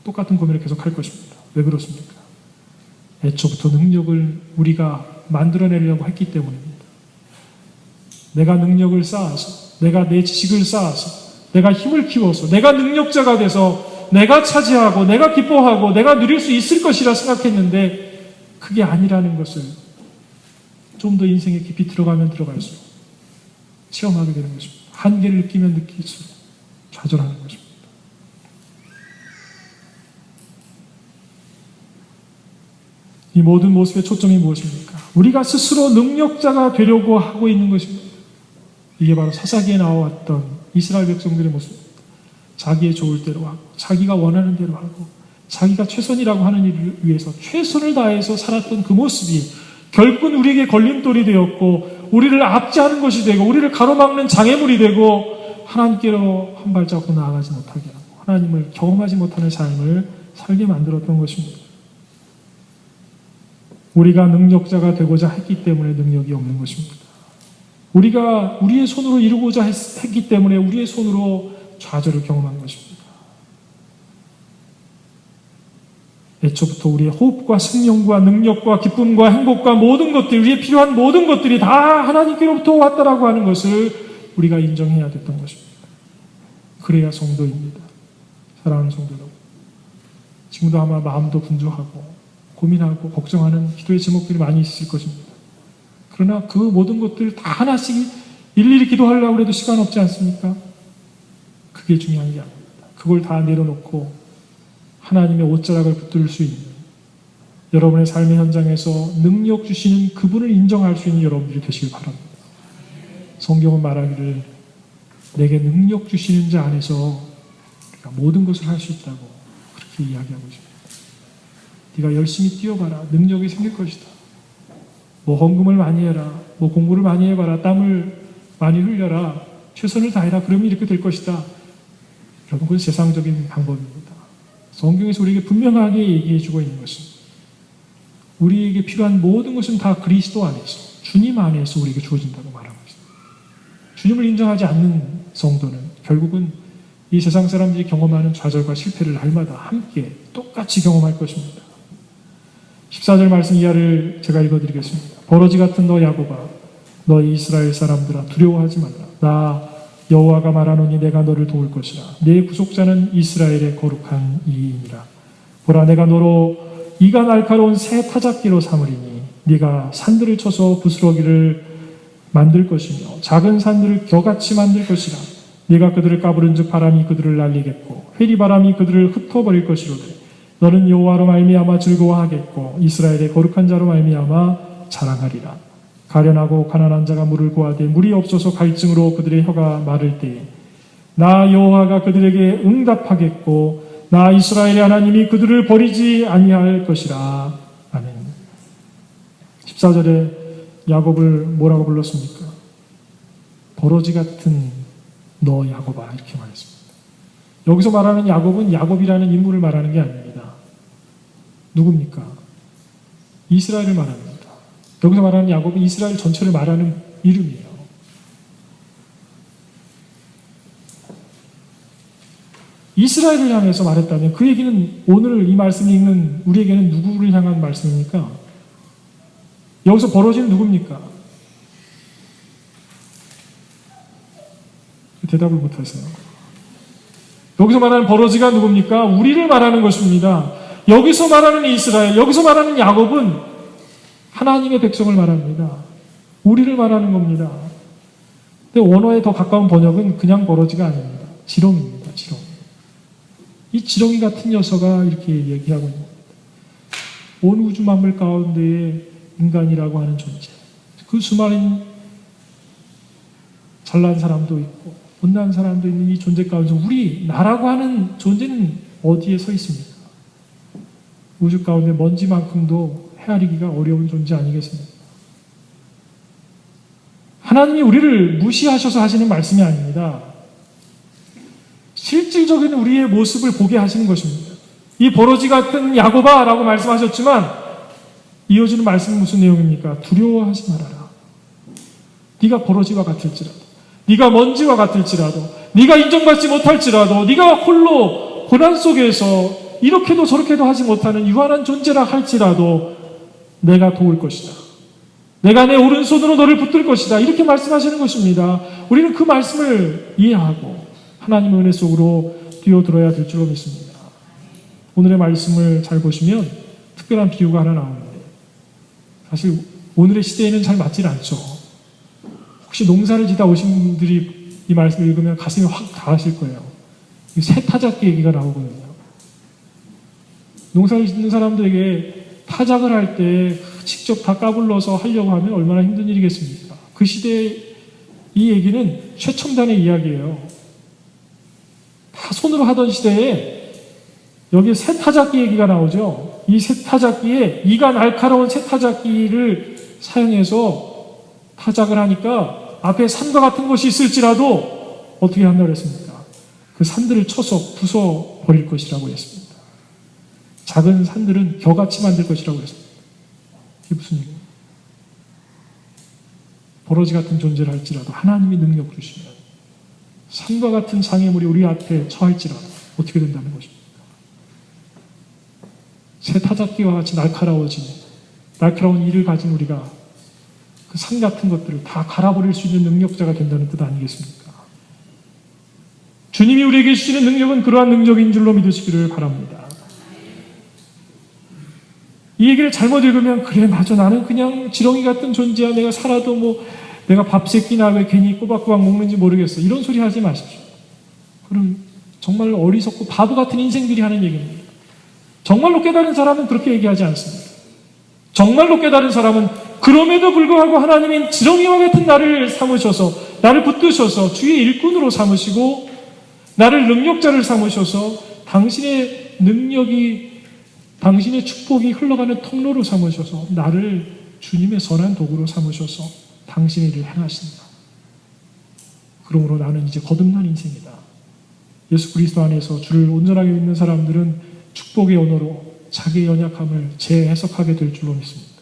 똑같은 고민을 계속할 것입니다. 왜 그렇습니까? 애초부터 능력을 우리가 만들어내려고 했기 때문입니다. 내가 능력을 쌓아서, 내가 내 지식을 쌓아서, 내가 힘을 키워서, 내가 능력자가 돼서 내가 차지하고, 내가 기뻐하고, 내가 누릴 수 있을 것이라 생각했는데 그게 아니라는 것을 좀 더 인생에 깊이 들어가면 들어갈수록 체험하게 되는 것입니다. 한계를 느끼면 느낄수록 좌절하는 것입니다. 이 모든 모습의 초점이 무엇입니까? 우리가 스스로 능력자가 되려고 하고 있는 것입니다. 이게 바로 사사기에 나왔던 이스라엘 백성들의 모습입니다. 자기의 좋을 대로 하고 자기가 원하는 대로 하고 자기가 최선이라고 하는 일을 위해서 최선을 다해서 살았던 그 모습이 결국은 우리에게 걸림돌이 되었고 우리를 압제하는 것이 되고 우리를 가로막는 장애물이 되고 하나님께로 한 발자국 나아가지 못하게 하고 하나님을 경험하지 못하는 삶을 살게 만들었던 것입니다. 우리가 능력자가 되고자 했기 때문에 능력이 없는 것입니다. 우리가 우리의 손으로 이루고자 했기 때문에 우리의 손으로 좌절을 경험한 것입니다. 애초부터 우리의 호흡과 생명과 능력과 기쁨과 행복과 모든 것들, 우리의 필요한 모든 것들이 다 하나님께로부터 왔다라고 하는 것을 우리가 인정해야 됐던 것입니다. 그래야 성도입니다. 사랑하는 성도 여러분, 지금도 아마 마음도 분주하고 고민하고 걱정하는 기도의 제목들이 많이 있을 것입니다. 그러나 그 모든 것들 다 하나씩 일일이 기도하려고 해도 시간 없지 않습니까? 그게 중요한 게 아닙니다. 그걸 다 내려놓고 하나님의 옷자락을 붙들 수 있는, 여러분의 삶의 현장에서 능력 주시는 그분을 인정할 수 있는 여러분들이 되시길 바랍니다. 성경은 말하기를 내게 능력 주시는 자 안에서 우리가 모든 것을 할 수 있다고 그렇게 이야기하고 있습니다. 네가 열심히 뛰어봐라. 능력이 생길 것이다. 뭐 헌금을 많이 해라. 뭐 공부를 많이 해봐라. 땀을 많이 흘려라. 최선을 다해라. 그러면 이렇게 될 것이다. 여러분, 그건 세상적인 방법입니다. 성경에서 우리에게 분명하게 얘기해주고 있는 것은 우리에게 필요한 모든 것은 다 그리스도 안에서, 주님 안에서 우리에게 주어진다고 말하고 있습니다. 주님을 인정하지 않는 성도는 결국은 이 세상 사람들이 경험하는 좌절과 실패를 날마다 함께 똑같이 경험할 것입니다. 14절 말씀 이하를 제가 읽어드리겠습니다. 버러지 같은 너 야곱아, 너 이스라엘 사람들아 두려워하지 말라. 나 여호와가 말하노니 내가 너를 도울 것이라. 내 구속자는 이스라엘의 거룩한 이이니라. 보라, 내가 너로 이가 날카로운 새 타작기로 삼으리니 네가 산들을 쳐서 부스러기를 만들 것이며 작은 산들을 겨같이 만들 것이라. 네가 그들을 까부른즉 바람이 그들을 날리겠고 회리바람이 그들을 흩어버릴 것이로되 너는 여호와로 말미암아 즐거워하겠고 이스라엘의 거룩한 자로 말미암아 자랑하리라. 가련하고 가난한 자가 물을 구하되 물이 없어서 갈증으로 그들의 혀가 마를 때에 나 여호와가 그들에게 응답하겠고 나 이스라엘의 하나님이 그들을 버리지 아니할 것이라. 아멘. 14절에 야곱을 뭐라고 불렀습니까? 버러지 같은 너 야곱아, 이렇게 말했습니다. 여기서 말하는 야곱은 야곱이라는 인물을 말하는 게 아닙니다. 누굽니까? 이스라엘을 말합니다. 여기서 말하는 야곱은 이스라엘 전체를 말하는 이름이에요. 이스라엘을 향해서 말했다면 그 얘기는 오늘 이 말씀을 읽는 우리에게는 누구를 향한 말씀입니까? 여기서 버러지는 누굽니까? 대답을 못하세요. 여기서 말하는 버러지가 누굽니까? 우리를 말하는 것입니다. 여기서 말하는 이스라엘, 여기서 말하는 야곱은 하나님의 백성을 말합니다. 우리를 말하는 겁니다. 근데 원어에 더 가까운 번역은 그냥 버러지가 아닙니다. 지렁이입니다. 지렁이. 이 지렁이 같은 녀석아, 이렇게 얘기하고 있는 겁니다. 온 우주 만물 가운데에 인간이라고 하는 존재, 그 수많은 잘난 사람도 있고 못난 사람도 있는 이 존재 가운데 우리 나라고 하는 존재는 어디에 서 있습니까? 우주 가운데 먼지만큼도 헤아리기가 어려운 존재 아니겠습니까? 하나님이 우리를 무시하셔서 하시는 말씀이 아닙니다. 실질적인 우리의 모습을 보게 하시는 것입니다. 이 버러지 같은 야곱아 라고 말씀하셨지만 이어지는 말씀은 무슨 내용입니까? 두려워하지 말아라. 네가 버러지와 같을지라도, 네가 먼지와 같을지라도, 네가 인정받지 못할지라도, 네가 홀로 고난 속에서 이렇게도 저렇게도 하지 못하는 유한한 존재라 할지라도 내가 도울 것이다. 내가 내 오른손으로 너를 붙들 것이다. 이렇게 말씀하시는 것입니다. 우리는 그 말씀을 이해하고 하나님의 은혜 속으로 뛰어들어야 될 줄로 믿습니다. 오늘의 말씀을 잘 보시면 특별한 비유가 하나 나오는데 사실 오늘의 시대에는 잘 맞질 않죠. 혹시 농사를 짓다 오신 분들이 이 말씀을 읽으면 가슴이 확 닿으실 거예요. 새 타작기 얘기가 나오거든요. 농사를 짓는 사람들에게 타작을 할 때 직접 다 까불러서 하려고 하면 얼마나 힘든 일이겠습니까? 그 시대의 이 얘기는 최첨단의 이야기예요. 다 손으로 하던 시대에 여기에 새 타작기 얘기가 나오죠. 이 새 타작기에 이가 날카로운 새 타작기를 사용해서 타작을 하니까 앞에 산과 같은 것이 있을지라도 어떻게 한다고 했습니까? 그 산들을 쳐서 부숴버릴 것이라고 했습니다. 작은 산들은 겨같이 만들 것이라고 했습니다. 이게 무슨 얘기예요? 버러지 같은 존재를 할지라도 하나님이 능력 주시면 산과 같은 장애물이 우리 앞에 처할지라도 어떻게 된다는 것입니까? 새 타작기와 같이 날카로운 이를 가진 우리가 그 산 같은 것들을 다 갈아버릴 수 있는 능력자가 된다는 뜻 아니겠습니까? 주님이 우리에게 주시는 능력은 그러한 능력인 줄로 믿으시기를 바랍니다. 이 얘기를 잘못 읽으면 그래 맞아 나는 그냥 지렁이 같은 존재야. 내가 살아도 뭐 내가 밥 새끼나 왜 괜히 꼬박꼬박 먹는지 모르겠어. 이런 소리 하지 마십시오. 그럼 정말 어리석고 바보 같은 인생들이 하는 얘기입니다. 정말로 깨달은 사람은 그렇게 얘기하지 않습니다. 정말로 깨달은 사람은 그럼에도 불구하고 하나님이 지렁이와 같은 나를 삼으셔서 나를 붙드셔서 주의 일꾼으로 삼으시고 나를 능력자를 삼으셔서 당신의 능력이 당신의 축복이 흘러가는 통로로 삼으셔서 나를 주님의 선한 도구로 삼으셔서 당신의 일을 행하신다. 그러므로 나는 이제 거듭난 인생이다. 예수 그리스도 안에서 주를 온전하게 믿는 사람들은 축복의 언어로 자기의 연약함을 재해석하게 될 줄로 믿습니다.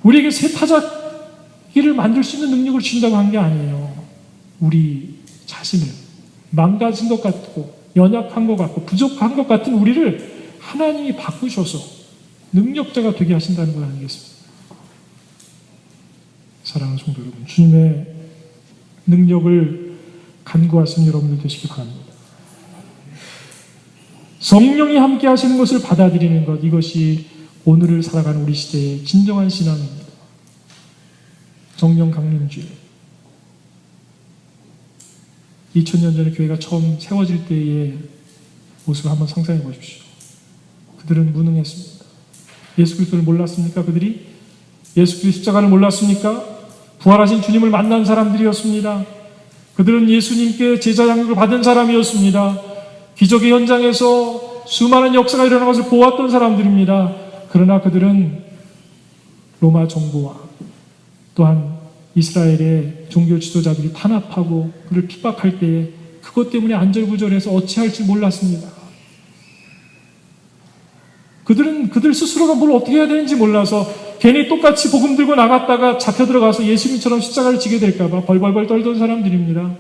우리에게 새 타작기를 만들 수 있는 능력을 주신다고 한 게 아니에요. 우리 자신을 망가진 것 같고 연약한 것 같고 부족한 것 같은 우리를 하나님이 바꾸셔서 능력자가 되게 하신다는 것 아니겠습니까? 사랑하는 성도 여러분, 주님의 능력을 간구하시는 여러분들 되시기 바랍니다. 성령이 함께 하시는 것을 받아들이는 것, 이것이 오늘을 살아가는 우리 시대의 진정한 신앙입니다. 정령 강림주의. 2000년 전에 교회가 처음 세워질 때의 모습을 한번 상상해 보십시오. 그들은 무능했습니다. 예수 그리스도를 몰랐습니까? 그들이 예수 그리스도 십자가를 몰랐습니까? 부활하신 주님을 만난 사람들이었습니다. 그들은 예수님께 제자 양육을 받은 사람이었습니다. 기적의 현장에서 수많은 역사가 일어나는 것을 보았던 사람들입니다. 그러나 그들은 로마 정부와 또한 이스라엘의 종교 지도자들이 탄압하고 그를 핍박할 때에 그것 때문에 안절부절해서 어찌할지 몰랐습니다. 그들은 그들 스스로가 뭘 어떻게 해야 되는지 몰라서 괜히 똑같이 복음 들고 나갔다가 잡혀 들어가서 예수님처럼 십자가를 지게 될까봐 벌벌벌 떨던 사람들입니다.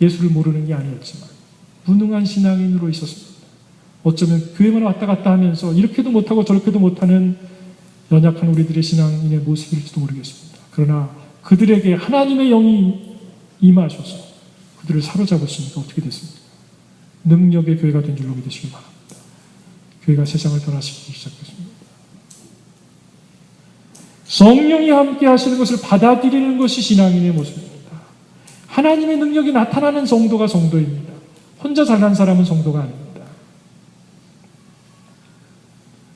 예수를 모르는 게 아니었지만 무능한 신앙인으로 있었습니다. 어쩌면 교회만 왔다 갔다 하면서 이렇게도 못하고 저렇게도 못하는 연약한 우리들의 신앙인의 모습일지도 모르겠습니다. 그러나 그들에게 하나님의 영이 임하셔서 그들을 사로잡으시니까 어떻게 됐습니까? 능력의 교회가 된 줄로 믿으시기 바랍니다. 교회가 세상을 변화시키기 시작했습니다. 성령이 함께 하시는 것을 받아들이는 것이 신앙인의 모습입니다. 하나님의 능력이 나타나는 성도가 성도입니다. 혼자 잘난 사람은 성도가 아닙니다.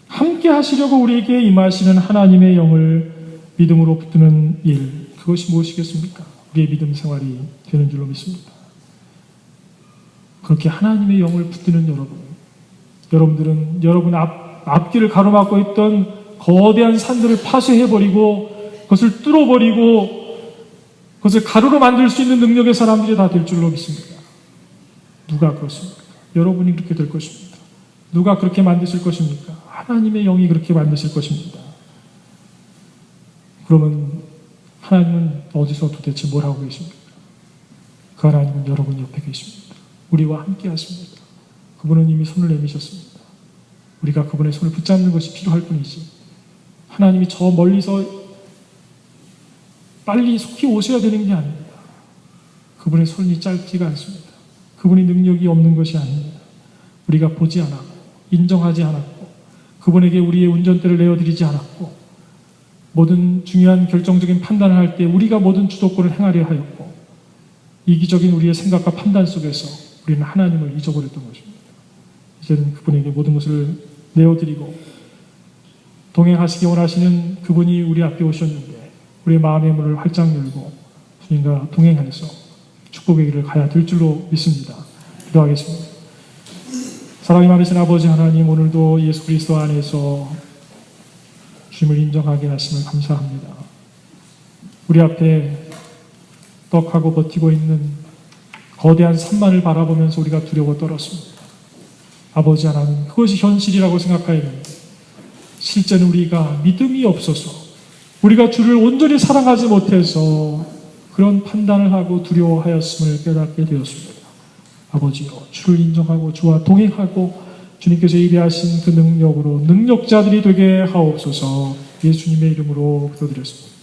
함께 하시려고 우리에게 임하시는 하나님의 영을 믿음으로 붙드는 일, 그것이 무엇이겠습니까? 우리의 믿음 생활이 되는 줄로 믿습니다. 그렇게 하나님의 영을 붙드는 여러분들은 여러분 앞길을 가로막고 있던 거대한 산들을 파쇄해버리고 그것을 뚫어버리고 그것을 가루로 만들 수 있는 능력의 사람들이 다 될 줄로 믿습니다. 누가 그렇습니까? 여러분이 그렇게 될 것입니다. 누가 그렇게 만드실 것입니까? 하나님의 영이 그렇게 만드실 것입니다. 그러면 하나님은 어디서 도대체 뭘 하고 계십니까? 그 하나님은 여러분 옆에 계십니다. 우리와 함께 하십니다. 그분은 이미 손을 내미셨습니다. 우리가 그분의 손을 붙잡는 것이 필요할 뿐이지 하나님이 저 멀리서 빨리 속히 오셔야 되는 게 아닙니다. 그분의 손이 짧지가 않습니다. 그분이 능력이 없는 것이 아닙니다. 우리가 보지 않았고 인정하지 않았고 그분에게 우리의 운전대를 내어드리지 않았고 모든 중요한 결정적인 판단을 할 때 우리가 모든 주도권을 행하려 하였고 이기적인 우리의 생각과 판단 속에서 우리는 하나님을 잊어버렸던 것입니다. 이제는 그분에게 모든 것을 내어드리고 동행하시기 원하시는 그분이 우리 앞에 오셨는데 우리의 마음의 문을 활짝 열고 주님과 동행하여서 축복의 길을 가야 될 줄로 믿습니다. 기도하겠습니다. 사랑이 많으신 아버지 하나님, 오늘도 예수 그리스도 안에서 주님을 인정하게 하심을 감사합니다. 우리 앞에 떡하고 버티고 있는 거대한 산만을 바라보면서 우리가 두려워 떨었습니다. 아버지 하나님, 그것이 현실이라고 생각하였는데 실제는 우리가 믿음이 없어서 우리가 주를 온전히 사랑하지 못해서 그런 판단을 하고 두려워하였음을 깨닫게 되었습니다. 아버지여 주를 인정하고 주와 동행하고 주님께서 예비하신 그 능력으로 능력자들이 되게 하옵소서. 예수님의 이름으로 기도드렸습니다.